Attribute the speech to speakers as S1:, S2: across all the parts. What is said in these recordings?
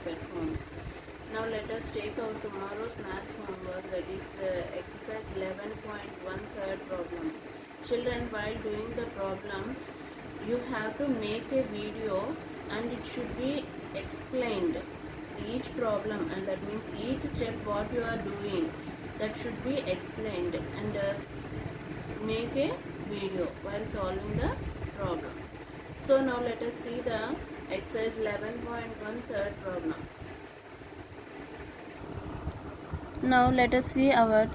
S1: yourself at home. Now let us take our tomorrow's maths homework, that is exercise 11.1 third problem. Children, while doing the problem, you have to make a video and it should be explained each problem, and that means each step what you are doing, that should be explained, and make a video while solving the problem. So now let us see the exercise 11.1 third problem. Now let us see our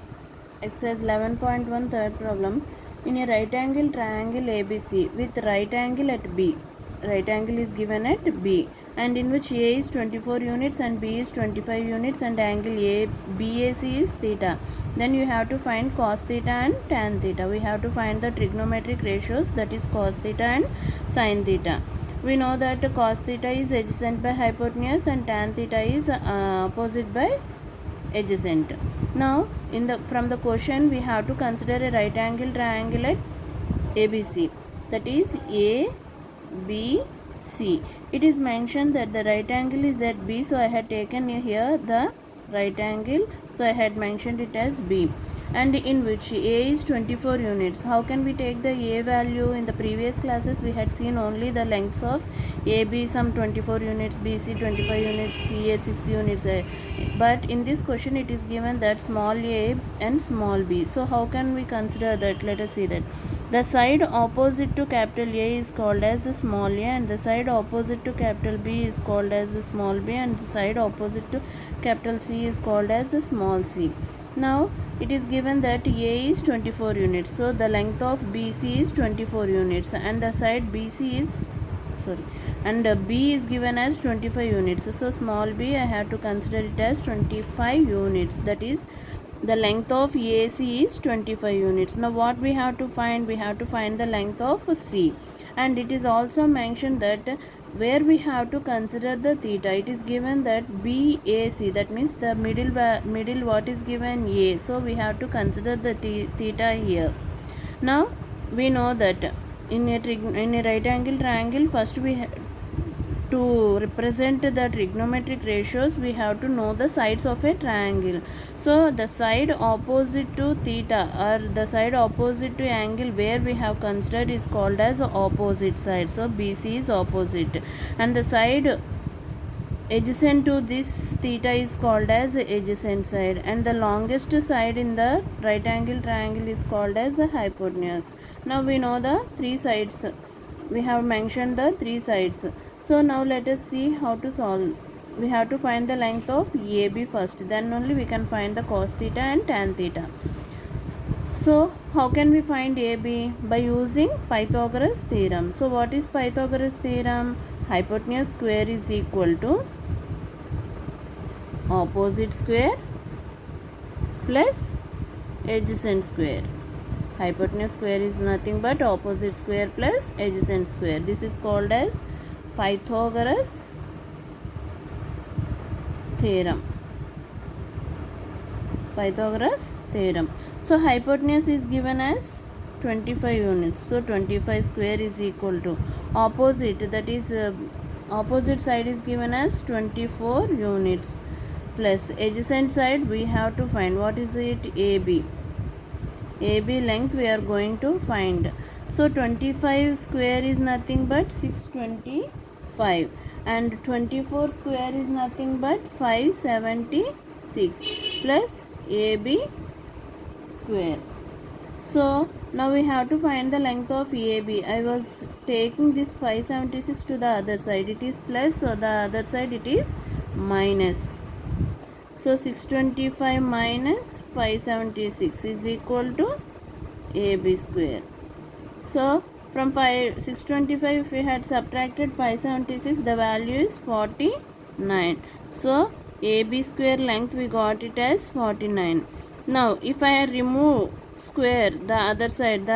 S1: exercise 11.1 third problem. In a right angle triangle ABC with right angle at B, right angle is given at B, and in which A is 24 units and B is 25 units and angle BAC is theta. Then you have to find cos theta and tan theta. We have to find the trigonometric ratios, that is cos theta and sin theta. We know that cos theta is adjacent by hypotenuse and tan theta is opposite by adjacent. Now from the question we have to consider a right angle triangle at ABC, that is ABC. It is mentioned that the right angle is at B, so I had taken here the right angle, so I had mentioned it as B, and in which A is 24 units. How can we take the A value? In the previous classes we had seen only the lengths of AB, some 24 units, BC 25 units, CA 6 units, but in this question it is given that small a and small b. So how can we consider that? Let us see that the side opposite to capital A is called as a small a, and the side opposite to capital B is called as a small b, and the side opposite to capital C is called as a small c. Now it is given that A is 24 units, so the length of BC is 24 units, and the side BC is and B is given as 25 units. So small b I have to consider it as 25 units, that is the length of AC is 25 units. Now what we have to find? We have to find the length of C, and it is also mentioned that where we have to consider the theta. It is given that BAC, that means the middle what is given A, so we have to consider the theta here. Now we know that in a right angle triangle, first we to represent the trigonometric ratios we have to know the sides of a triangle. So the side opposite to theta, or the side opposite to angle where we have considered, is called as opposite side. So BC is opposite, and the side adjacent to this theta is called as adjacent side, and the longest side in the right angle triangle is called as hypotenuse. Now we know the three sides, we have mentioned the three sides. So now let us see how to solve. We have to find the length of AB first, then only we can find the cos theta and tan theta. So how can we find AB? By using Pythagoras theorem. So what is Pythagoras theorem? Hypotenuse square is equal to opposite square plus adjacent square. Hypotenuse square is nothing but opposite square plus adjacent square. This is called as Pythagoras theorem. Pythagoras theorem. So hypotenuse is given as 25 units. So 25 square is equal to opposite, that is opposite side is given as 24 units, plus adjacent side we have to find. What is it? AB. AB length we are going to find. So 25 square is nothing but 625, and 24 square is nothing but 576 plus AB square. So now we have to find the length of AB. I was taking this 576 to the other side. It is plus, so the other side it is minus. So 625 minus 576 is equal to AB square. So from 625 if we had subtracted 576, the value is 49. So AB square length we got it as 49. Now if I remove square, the other side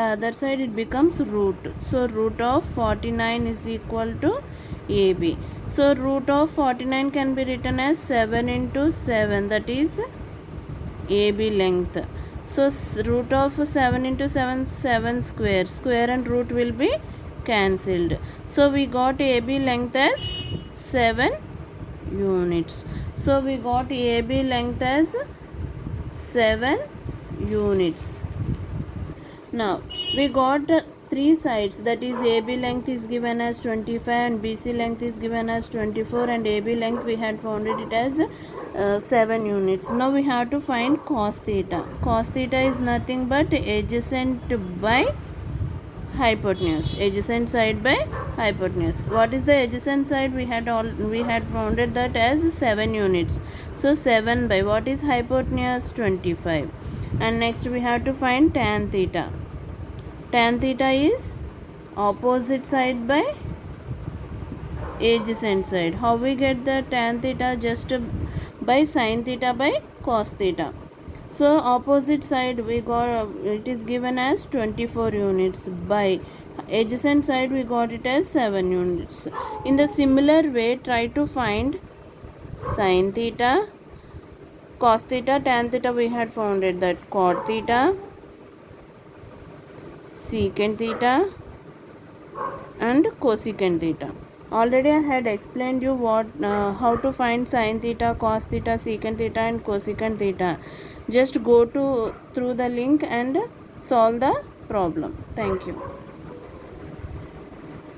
S1: it becomes root. So root of 49 is equal to AB. So root of 49 can be written as 7 into 7, that is AB length. So root of 7 into 7, 7 square. Square and root will be cancelled. So we got AB length as 7 units. So we got AB length as 7 units. Now we got three sides, that is AB length is given as 25 and BC length is given as 24 and AB length we had found it as 7 units. Now we have to find cos theta. Cos theta is nothing but adjacent by hypotenuse, adjacent side by hypotenuse. What is the adjacent side? We had founded that as 7 units. So 7 by what is hypotenuse? 25. And next we have to find tan theta. Tan theta is opposite side by adjacent side. How we get the tan theta? Just by sin theta by cos theta. So opposite side we got it is given as 24 units by adjacent side we got it as 7 units. In the similar way, try to find sin theta, cos theta, tan theta we had found it, that cot theta, secant theta and cosecant theta. Already I had explained you how to find sin theta, cos theta, secant theta and cosecant theta. Just go through the link and solve the problem. Thank you.